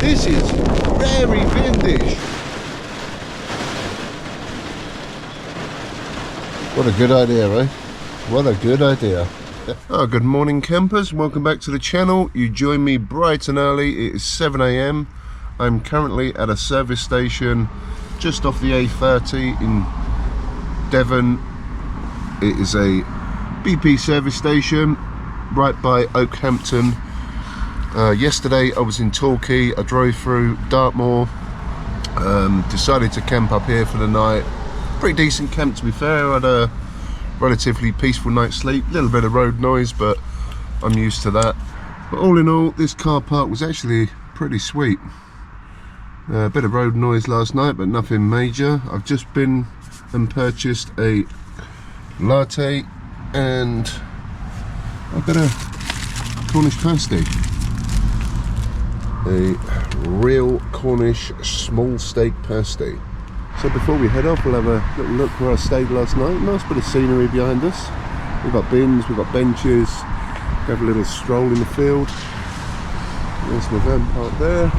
This is very vintage. What a good idea, eh? What a good idea. Oh, good morning campers, welcome back to the channel. You join me bright and early. It is 7 AM. I'm currently at a service station just off the A30 in Devon. It is a BP service station right by Okehampton. Yesterday I was in Torquay. I drove through Dartmoor, decided to camp up here for the night. Pretty decent camp, to be fair. I had a relatively peaceful night's sleep, a little bit of road noise, but I'm used to that. But all in all, this car park was actually pretty sweet. A bit of road noise last night, but nothing major. I've just been and purchased a latte and I've got a Cornish pasty, a real Cornish small steak pasty. So before we head off, we'll have a little look where I stayed last night. Nice bit of scenery behind us. We've got bins, we've got benches. Have a little stroll in the field. There's my van park there.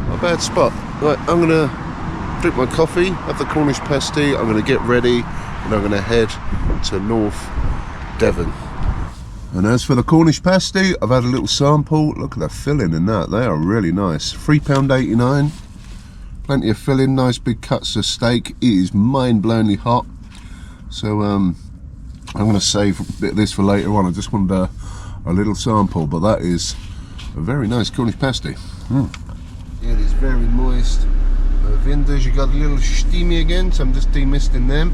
Not a bad spot. Right, I'm gonna drink my coffee, have the Cornish pasty. I'm gonna get ready, and I'm gonna head to North Devon. And as for the Cornish pasty, I've had a little sample. Look at the filling in that. They are really nice. £3.89. Plenty of filling, nice big cuts of steak. It is mind-blowingly hot. So I'm going to save a bit of this for later on. I just wanted a little sample, but that is a very nice Cornish pasty. It is very moist. Windows, you got a little steamy again, so I'm just demisting them.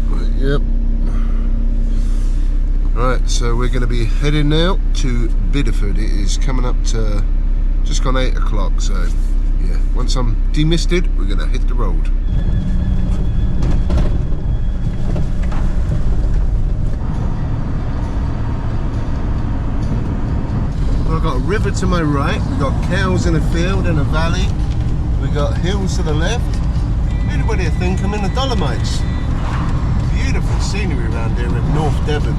But, yep. Right, so we're going to be heading now to Bideford. It is coming up to just gone 8 o'clock, so yeah, once I'm demisted, we're going to hit the road. Well, I've got a river to my right, we've got cows in a field and a valley, we've got hills to the left. What do you think? I'm in the Dolomites. Beautiful scenery around here in North Devon.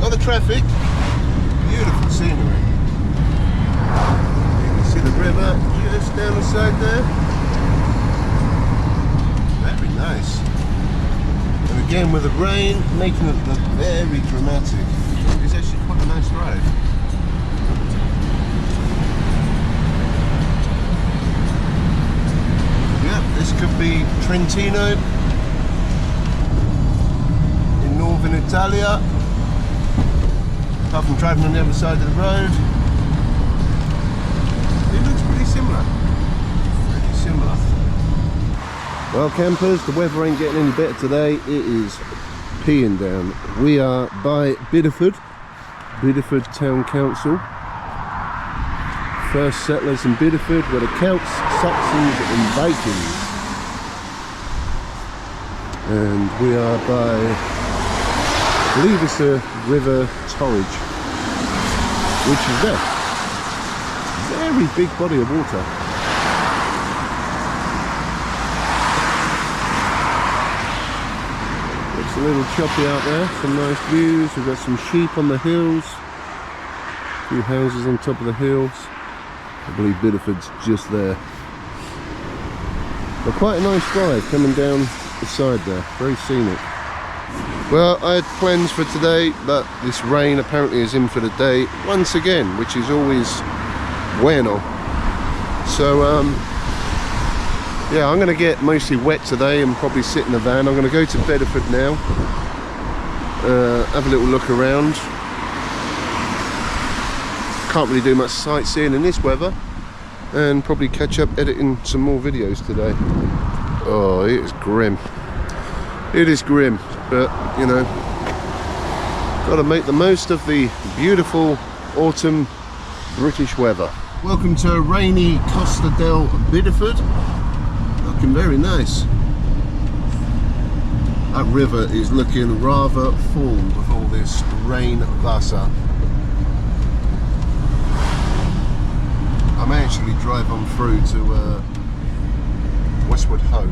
Got the traffic, beautiful scenery. You can see the river just down the side there. Very nice. And again with the rain, making it look very dramatic. It's actually quite a nice ride. Yeah, this could be Trentino in northern Italia. Apart from driving on the other side of the road, it looks pretty similar. Pretty similar. Well, campers, the weather ain't getting any better today. It is peeing down. We are by Bideford, Bideford Town Council. First settlers in Bideford were the Celts, Saxons and Vikings. And we are by, I believe it's a river Torridge, which is there. Very big body of water. It's a little choppy out there, some nice views. We've got some sheep on the hills, a few houses on top of the hills. I believe Bideford's just there. But quite a nice drive coming down the side there, very scenic. Well, I had plans for today, but this rain apparently is in for the day once again, which is always bueno. So, yeah, I'm going to get mostly wet today and probably sit in the van. I'm going to go to Bideford now, have a little look around. Can't really do much sightseeing in this weather, and probably catch up editing some more videos today. Oh, it is grim. It is grim. But, you know, got to make the most of the beautiful autumn British weather. Welcome to rainy Costa del Bideford. Looking very nice. That river is looking rather full with all this rain Wasser. I may actually drive on through to Westward Ho.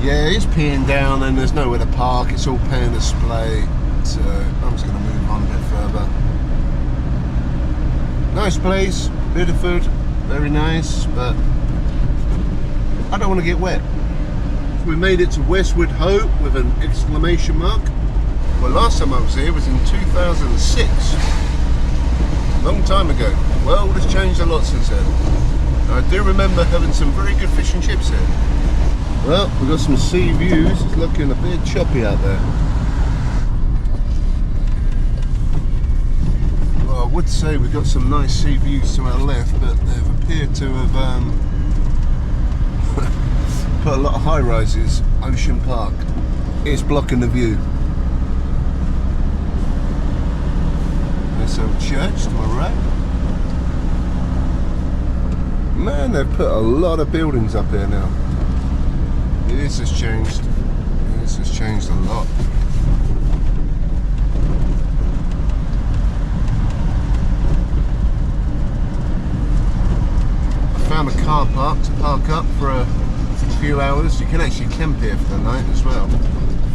Yeah, it's peeing down and there's nowhere to park. It's all pay and display. So I'm just going to move on a bit further. Nice place, Bideford, very nice, but I don't want to get wet. We made it to Westward Ho with an exclamation mark. Well, last time I was here was in 2006. Long time ago. Well, it's changed a lot since then. I do remember having some very good fish and chips here. Well, we've got some sea views. It's looking a bit choppy out there. Well, I would say we've got some nice sea views to our left, but they've appeared to have put a lot of high-rises. Ocean Park. It's blocking the view. There's a church to my right. Man, they've put a lot of buildings up here now. This has changed. This has changed a lot. I found a car park to park up for a few hours. You can actually camp here for the night as well.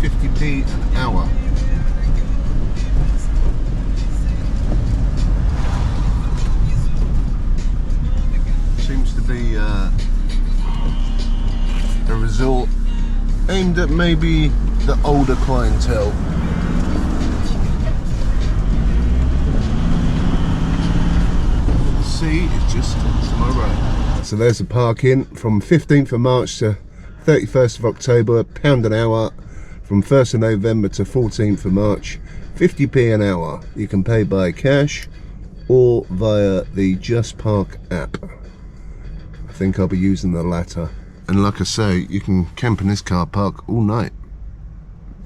50p an hour. Seems to be a resort aimed at maybe the older clientele. The sea is just to my right. So there's the parking from 15th of March to 31st of October, £1 an hour. From 1st of November to 14th of March, 50p an hour. You can pay by cash or via the Just Park app. I think I'll be using the latter. And like I say, you can camp in this car park all night.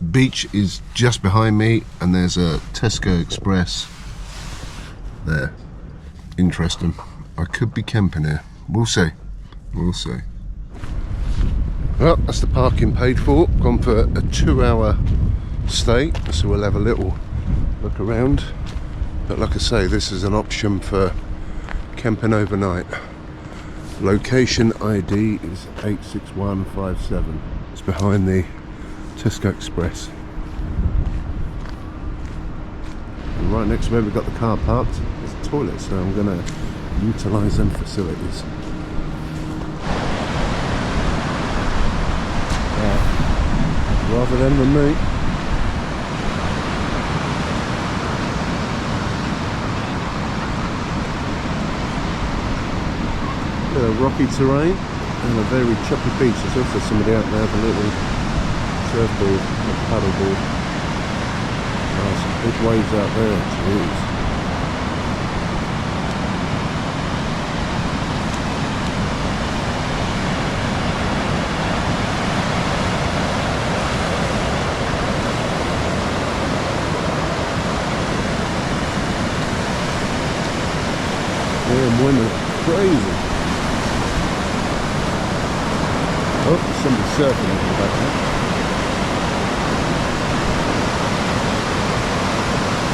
Beach is just behind me and there's a Tesco Express there. Interesting. I could be camping here. We'll see. We'll see. Well, that's the parking paid for. Gone for a 2-hour stay, so we'll have a little look around. But like I say, this is an option for camping overnight. Location ID is 86157. It's behind the Tesco Express. And right next to where we've got the car parked, there's a toilet, so I'm going to utilise them facilities. Rather them than me. Rocky terrain and a very choppy beach. There's also somebody out there with a little surfboard, a paddleboard. Some big waves out there, jeez. Damn wind is crazy. Oh, there's somebody surfing over the back there.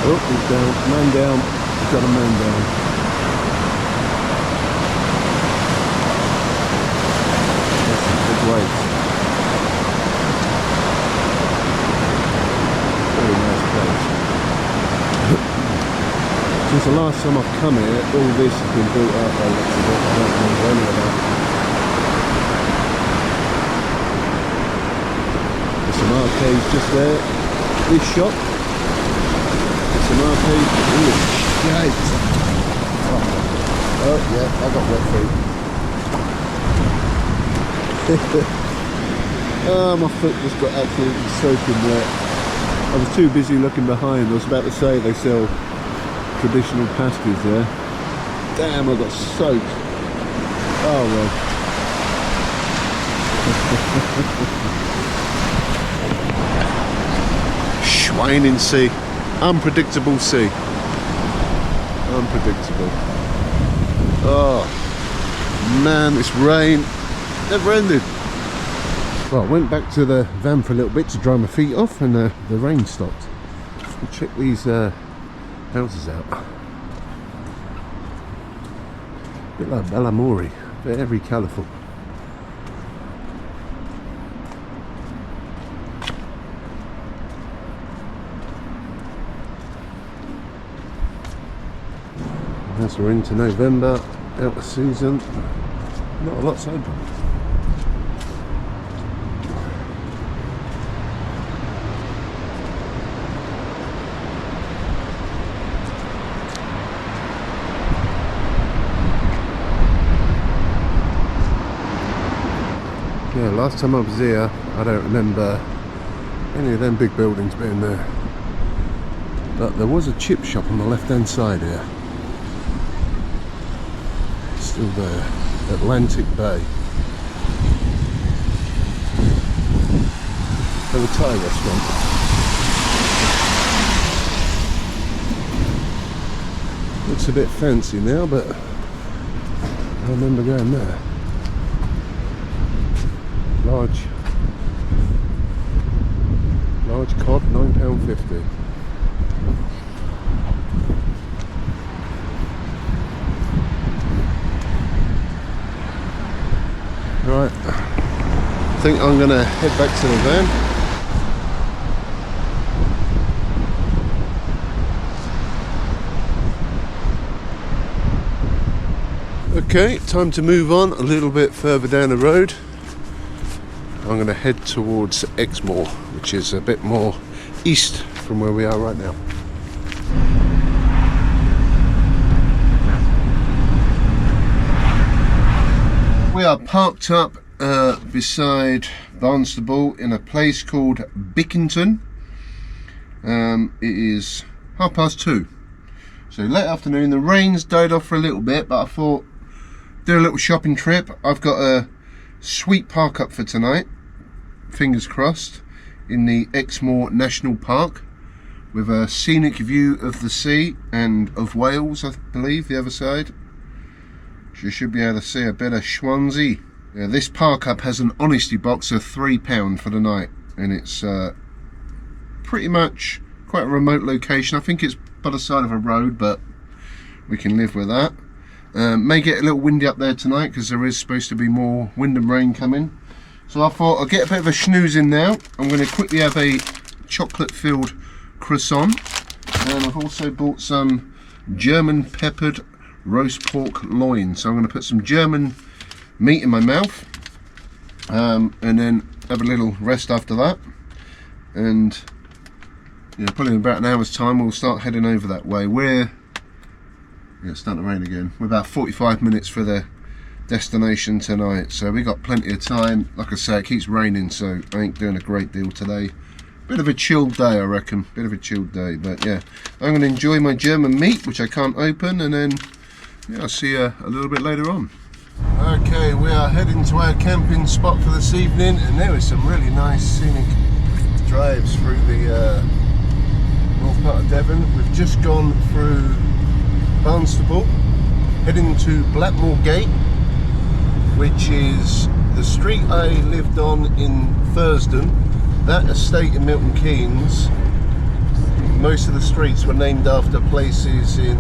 Oh, he's down. Man down. He's got a man down. That's some big waves. Very nice place. Since the last time I've come here, all this has been built up by lots of it. I don't know any of that. Some arcades just there. This shop. There's some arcades. Ooh, shite. Oh yeah, I got wet feet. Oh, my foot just got absolutely soaking wet. I was too busy looking behind. I was about to say they sell traditional pasties there. Damn, I got soaked. Oh well. Schweining sea, unpredictable sea, unpredictable. Oh man, this rain never ended. Well, I went back to the van for a little bit to dry my feet off, and the rain stopped. We'll check these houses out. A bit like Bellamori, very colourful. As we're into November, out of season, not a lot's open. Yeah, last time I was here, I don't remember any of them big buildings being there. But there was a chip shop on the left hand side here. Still there. Atlantic Bay. And a Thai restaurant. Looks a bit fancy now, but I remember going there. Large cod, £9.50. Right, I think I'm going to head back to the van. Okay, time to move on a little bit further down the road. I'm going to head towards Exmoor, which is a bit more east from where we are right now. We are parked up beside Barnstable in a place called Bickington. It is 2:30, so late afternoon. The rain's died off for a little bit, but I thought do a little shopping trip. I've got a sweet park up for tonight, fingers crossed, in the Exmoor National Park with a scenic view of the sea and of Wales, I believe, the other side. You should be able to see a bit of Swansea. Yeah, this park up has an honesty box of £3 for the night, and it's pretty much quite a remote location. I think it's by the side of a road, but we can live with that. May get a little windy up there tonight because there is supposed to be more wind and rain coming. So I thought I'll get a bit of a snooze in now. I'm going to quickly have a chocolate filled croissant, and I've also bought some German peppered roast pork loin. So I'm going to put some German meat in my mouth, and then have a little rest after that. And yeah, probably in about an hour's time we'll start heading over that way. It's starting to rain again. We're about 45 minutes for the destination tonight, so we got plenty of time. Like I say, it keeps raining, so I ain't doing a great deal today. Bit of a chilled day, I reckon. Bit of a chilled day, but yeah, I'm going to enjoy my German meat, which I can't open, and then yeah, I'll see you a little bit later on. Okay, we are heading to our camping spot for this evening, and there is some really nice scenic drives through the north part of Devon. We've just gone through Barnstable, heading to Blackmore Gate, which is the street I lived on in Thurston. That estate in Milton Keynes, most of the streets were named after places in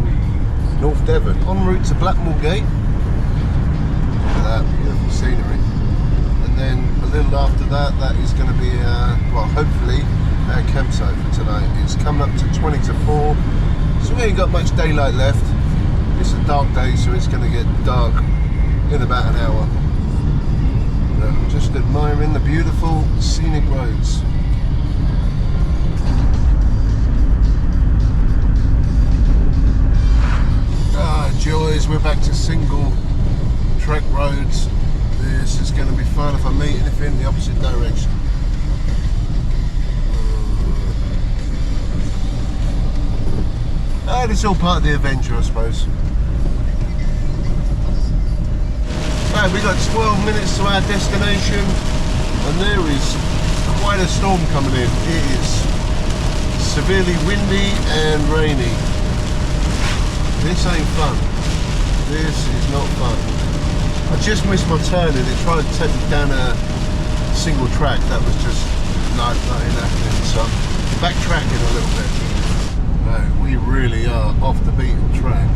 North Devon. En route to Blackmore Gate. Look at that beautiful scenery. And then a little after that, that is going to be, well, hopefully, our campsite for tonight. It's coming up to 20 to 4, so we ain't got much daylight left. It's a dark day, so it's going to get dark in about an hour. But I'm just admiring the beautiful scenic roads. Ah, joys, we're back to single track roads. This is going to be fun if I meet anything in the opposite direction. It's all part of the adventure, I suppose. Right, we got 12 minutes to our destination, and there is quite a storm coming in. It is severely windy and rainy. This ain't fun. This is not fun. I just missed my turn and it tried to take me down a single track. That was just not ain't happening. So I'm backtracking a little bit. No, we really are off the beaten track.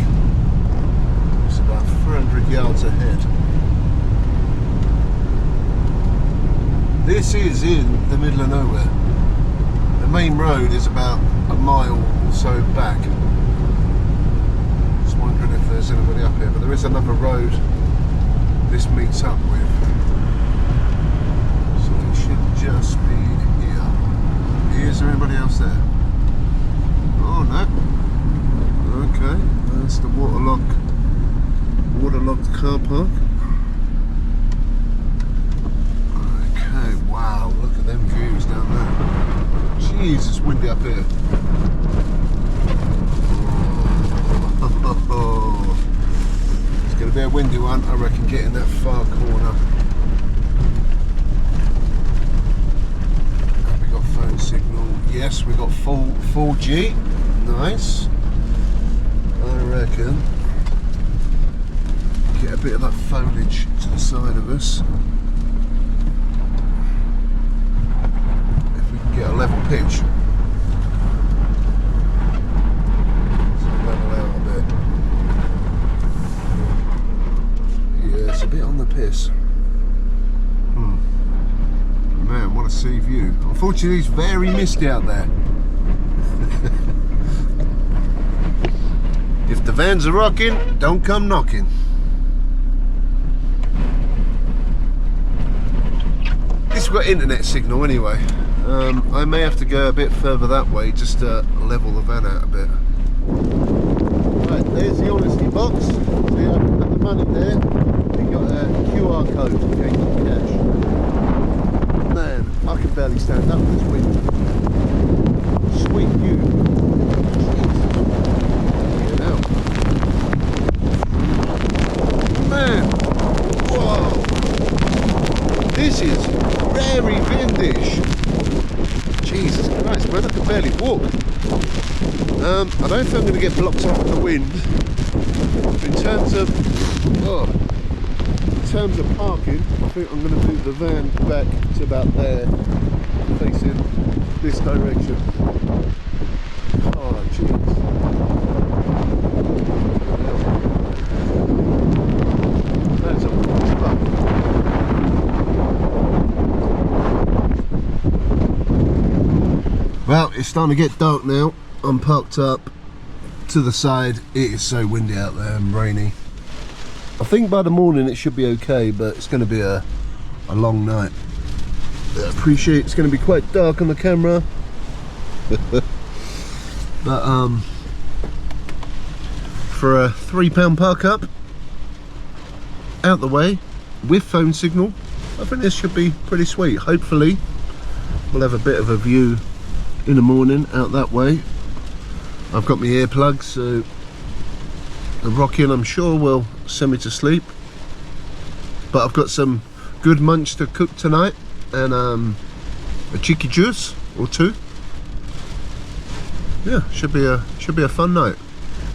It's about 300 yards ahead. This is in the middle of nowhere. The main road is about a mile or so back. Just wondering if there's anybody up here, but there is another road this meets up with. So it should just be here. Is there anybody else there? Oh no. Okay, that's the waterlogged car park. Okay, wow, look at them views down there. Jeez, it's windy up here. Oh. It's going to be a windy one, I reckon, getting that far corner. Have we got phone signal? Yes, we got 4G. Nice. I reckon get a bit of that foliage to the side of us. If we can get a level pitch. Level out a bit. Yeah, it's a bit on the piss. Man, what a sea view. Unfortunately, it's very misty out there. If the vans are rocking, don't come knocking. At least we've got internet signal anyway. I may have to go a bit further that way just to level the van out a bit. Right, there's the honesty box. So I can put the money there. We've got a QR code to change the cash. Man, I can barely stand up with this wind. Sweet view. Man, whoa, this is very vindish. Jesus Christ, man, I can barely walk. I don't think I'm going to get blocked off in the wind. In terms of parking, I think I'm going to move the van back to about there, facing this direction. Oh, jeez. Well, it's starting to get dark now. I'm parked up to the side. It is so windy out there and rainy. I think by the morning it should be okay, but it's going to be a long night. I appreciate it's going to be quite dark on the camera. But for a £3 park up out the way with phone signal, I think this should be pretty sweet. Hopefully we'll have a bit of a view in the morning out that way. I've got my earplugs, so the rocking I'm sure will send me to sleep, but I've got some good munch to cook tonight and a cheeky juice or two. Yeah, should be a fun night.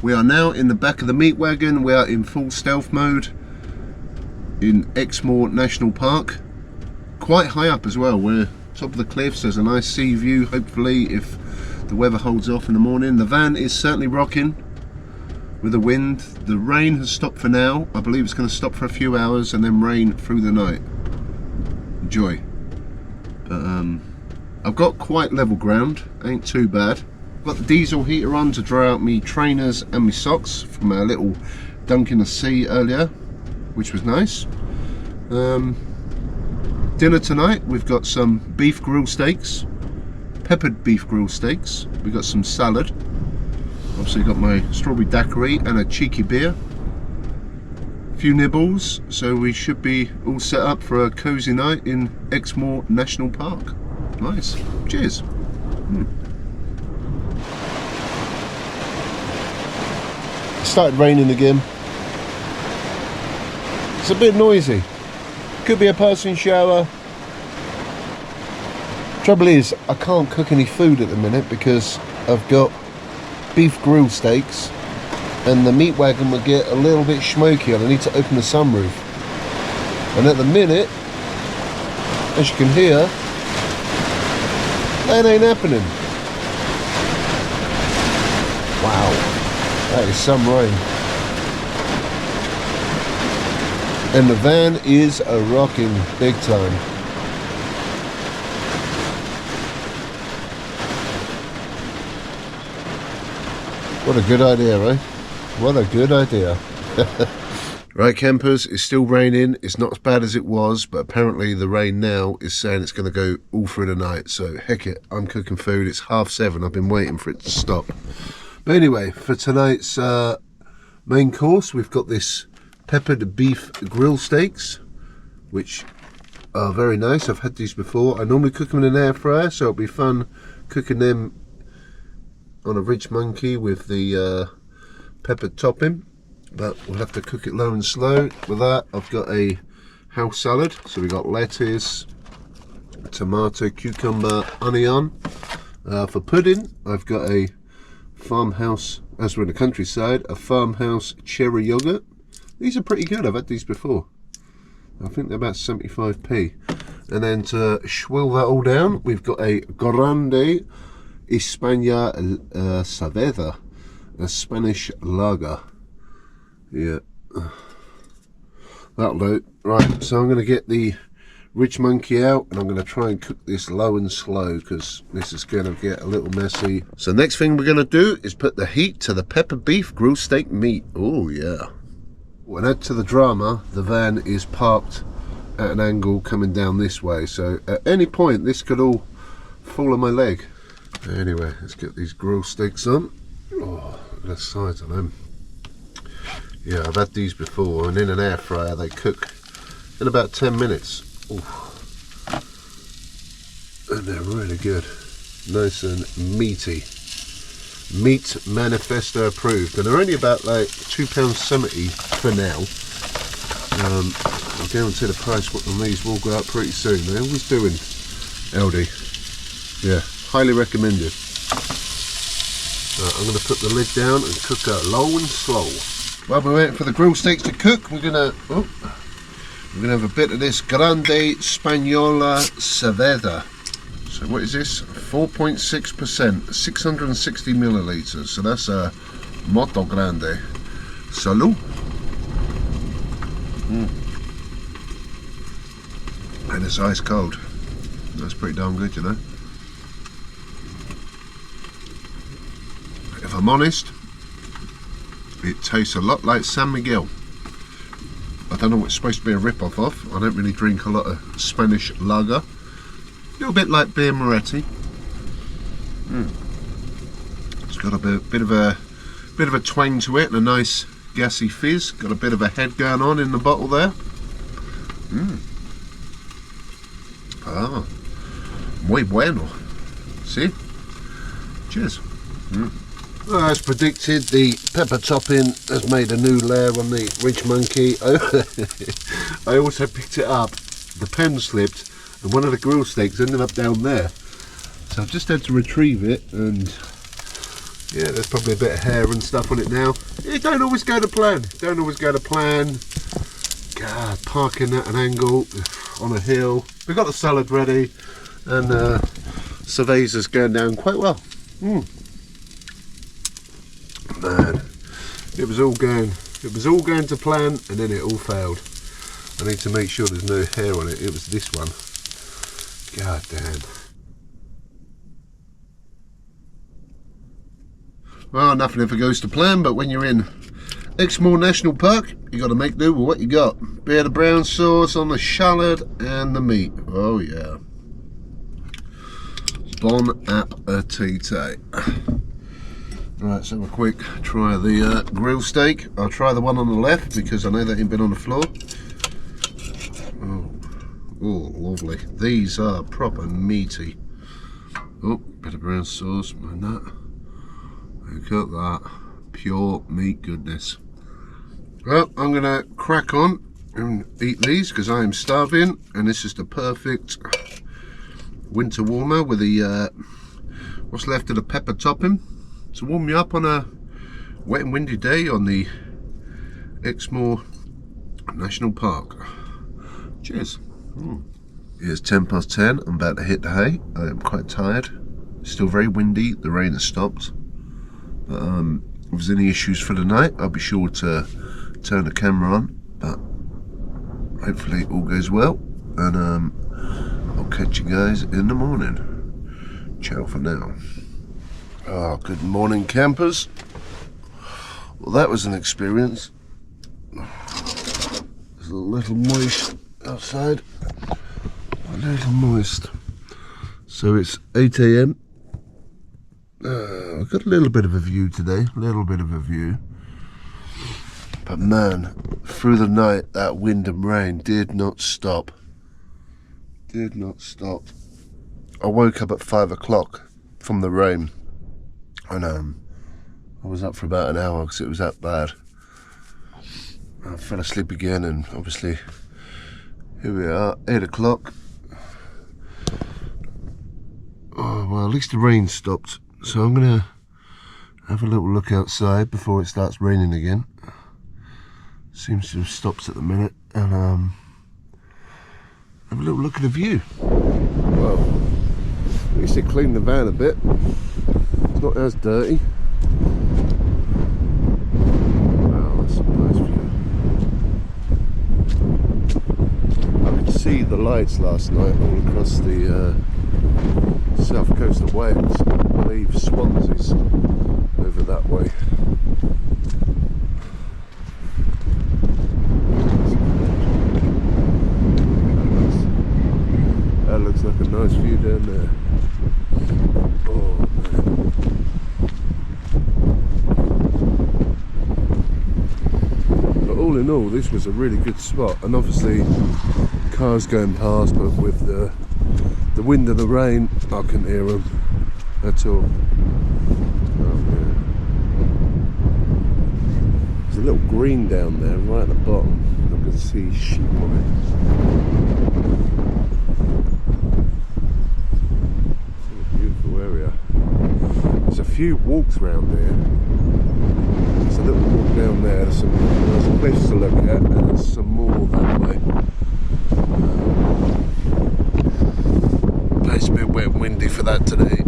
We are now in the back of the meat wagon. We are in full stealth mode in Exmoor National Park, quite high up as well. We're top of the cliffs. There's a nice sea view, hopefully, if the weather holds off in the morning. The van is certainly rocking with the wind. The rain has stopped for now. I believe it's going to stop for a few hours and then rain through the night. Enjoy. But I've got quite level ground, ain't too bad. I've got the diesel heater on to dry out me trainers and my socks from our little dunk in the sea earlier, which was nice. Dinner tonight, we've got some beef grill steaks, peppered beef grill steaks. We've got some salad. Obviously got my strawberry daiquiri and a cheeky beer. A few nibbles, so we should be all set up for a cozy night in Exmoor National Park. Nice. Cheers. It started raining again. It's a bit noisy. Could be a passing shower. Trouble is, I can't cook any food at the minute because I've got beef grill steaks and the meat wagon will get a little bit smoky and I need to open the sunroof. And at the minute, as you can hear, that ain't happening. Wow, that is some rain. And the van is a rocking big time. What a good idea, eh? What a good idea. Right, campers, it's still raining. It's not as bad as it was, but apparently the rain now is saying it's going to go all through the night. So heck it, I'm cooking food. It's 7:30. I've been waiting for it to stop. But anyway, for tonight's main course, we've got this peppered beef grill steaks, which are very nice. I've had these before. I normally cook them in an air fryer, so it'll be fun cooking them on a rich monkey with the peppered topping. But we'll have to cook it low and slow. With that, I've got a house salad. So we've got lettuce, tomato, cucumber, onion. For pudding, I've got a farmhouse, as we're in the countryside, a farmhouse cherry yogurt. These are pretty good. I've had these before. I think they're about 75p. And then to swill that all down, we've got a Grande España Saavedra, a Spanish lager. Yeah, that'll do. Right, so I'm going to get the rich monkey out and I'm going to try and cook this low and slow because this is going to get a little messy. So next thing we're going to do is put the heat to the pepper beef grill steak meat. Oh yeah. And add to the drama, the van is parked at an angle coming down this way, so at any point this could all fall on my leg. Anyway, let's get these grill steaks on. Oh, look at the size of them. Yeah, I've had these before, and in an air fryer they cook in about 10 minutes. Ooh. And they're really good. Nice and meaty. Meat Manifesto approved. And they're only about like £2.70 for now. I guarantee the price on these will go up pretty soon. They always do in Aldi. Yeah, highly recommended. I'm going to put the lid down and cook that low and slow. While we're waiting for the grill steaks to cook, we're gonna have a bit of this Grande Española Saavedra. So what is this? 4.6%, 660 millilitres. So that's a Moto Grande. Salud. And it's ice cold. That's pretty darn good, you know. If I'm honest, it tastes a lot like San Miguel. I don't know what it's supposed to be a rip-off of. I don't really drink a lot of Spanish lager. A little bit like beer Moretti. It's got a bit of a twang to it and a nice gassy fizz. Got a bit of a head going on in the bottle there. Ah, muy bueno. See? Cheers. Well, as predicted, the pepper topping has made a new layer on the rich monkey. I also picked it up, the pen slipped, and one of the grill steaks ended up down there. So I've just had to retrieve it, and yeah, there's probably a bit of hair and stuff on it now. It don't always go to plan. Don't always go to plan. God, parking at an angle, on a hill. We've got the salad ready, and cerveza's going down quite well. Man, it was all going to plan, and then it all failed. I need to make sure there's no hair on it. It was this one. God damn. Well, nothing ever goes to plan, but when you're in Exmoor National Park, you got to make do with what you got. Bit of brown sauce on the shallot and the meat. Oh yeah. Bon appetit. Right, so a quick try of the grill steak. I'll try the one on the left because I know that ain't been on the floor. Oh, lovely. These are proper meaty. Oh, bit of brown sauce, mind that. Look at that. Pure meat goodness. Well, I'm going to crack on and eat these because I am starving, and this is the perfect winter warmer with the what's left of the pepper topping to warm you up on a wet and windy day on the Exmoor National Park. Cheers. It's 10:10. I'm about to hit the hay. I am quite tired. It's still very windy. The rain has stopped. But if there's any issues for the night, I'll be sure to turn the camera on. But hopefully it all goes well, and I'll catch you guys in the morning. Ciao for now. Oh, good morning, campers. Well, that was an experience. It's a little moist outside. A little moist. So it's 8 AM. I've got a little bit of a view today. A little bit of a view. But man, through the night, that wind and rain did not stop. Did not stop. I woke up at 5 o'clock from the rain. And I was up for about an hour because it was that bad. I fell asleep again, and obviously here we are, 8 o'clock. Oh, well, at least the rain stopped. So I'm gonna have a little look outside before it starts raining again. Seems to have stopped at the minute, and have a little look at the view. Well, at least they cleaned the van a bit. It's not as dirty. Wow, that's a nice view. I could see the lights last night all across the south coast of Wales. I believe Swansea's over that way. That looks like a nice view down there. Oh man. But all in all, this was a really good spot, and obviously cars going past, but with the wind and the rain, I couldn't hear them at all. Oh, yeah. There's a little green down there right at the bottom. I can see sheep on it. It's a beautiful area. There's a few walks around here. There's a little walk down there. There's some cliffs to look at, and there's some more that way. It's a bit wet and windy for that today.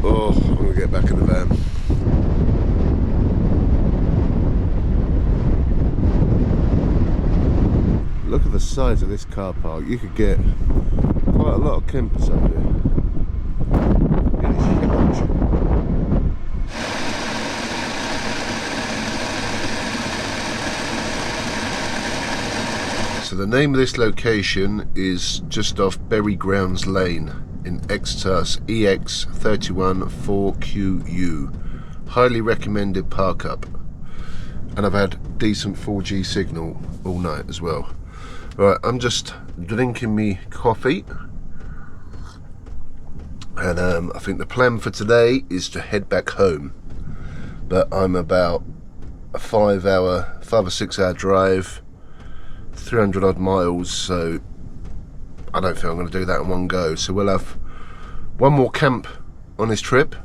Oh, I'm gonna get back in the van. Look at the size of this car park. You could get quite a lot of campers up here. It is huge. So the name of this location is just off Berry Grounds Lane in Exeter, EX31 4QU. Highly recommended park up. And I've had decent 4G signal all night as well. Right, I'm just drinking me coffee, and I think the plan for today is to head back home, but I'm about a 5 or 6 hour drive, 300 odd miles, so I don't think I'm going to do that in one go. So we'll have one more camp on this trip.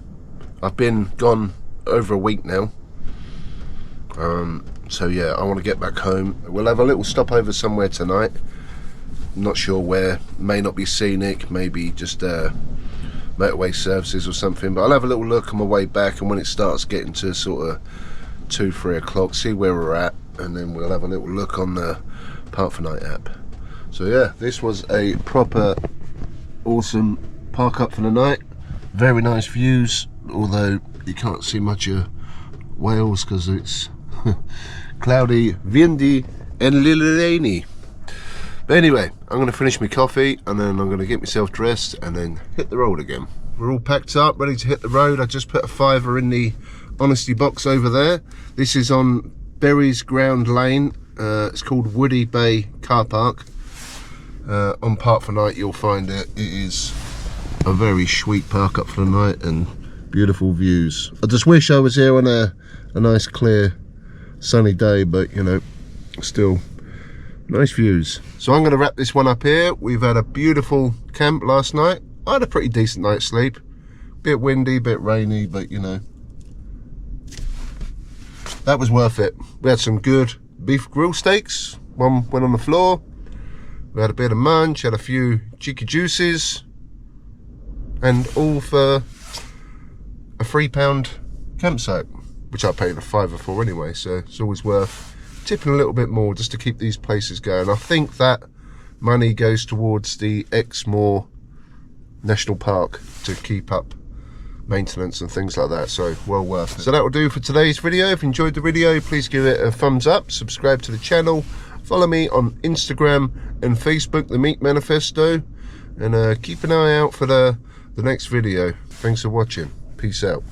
I've been gone over a week now. So yeah, I want to get back home. We'll have a little stopover somewhere tonight. Not sure where. May not be scenic, maybe just motorway services or something. But I'll have a little look on my way back, and when it starts getting to sort of 2-3 o'clock, see where we're at, and then we'll have a little look on the Park for Night app. So yeah, this was a proper awesome park up for the night. Very nice views, although you can't see much of Wales because it's cloudy, windy and little rainy. But anyway, I'm going to finish my coffee, and then I'm going to get myself dressed and then hit the road again. We're all packed up, ready to hit the road. I just put a £5 in the honesty box over there. This is on Berry's Ground Lane. It's called Woody Bay Car Park. On Park for Night you'll find it. It is a very sweet park up for the night and beautiful views. I just wish I was here on a nice clear sunny day, but you know, still nice views. So I'm going to wrap this one up here. We've had a beautiful camp last night. I had a pretty decent night's sleep. Bit windy, bit rainy, but you know, that was worth it. We had some good beef grill steaks. One went on the floor. We had a bit of munch, had a few cheeky juices, and all for a £3 campsite. which I paid a £5 for anyway, so it's always worth tipping a little bit more just to keep these places going. I think that money goes towards the Exmoor National Park to keep up maintenance and things like that, so well worth it. So that will do for today's video. If you enjoyed the video, please give it a thumbs up, subscribe to the channel, follow me on Instagram and Facebook, the Meat Manifesto, and keep an eye out for the next video. Thanks for watching. Peace out.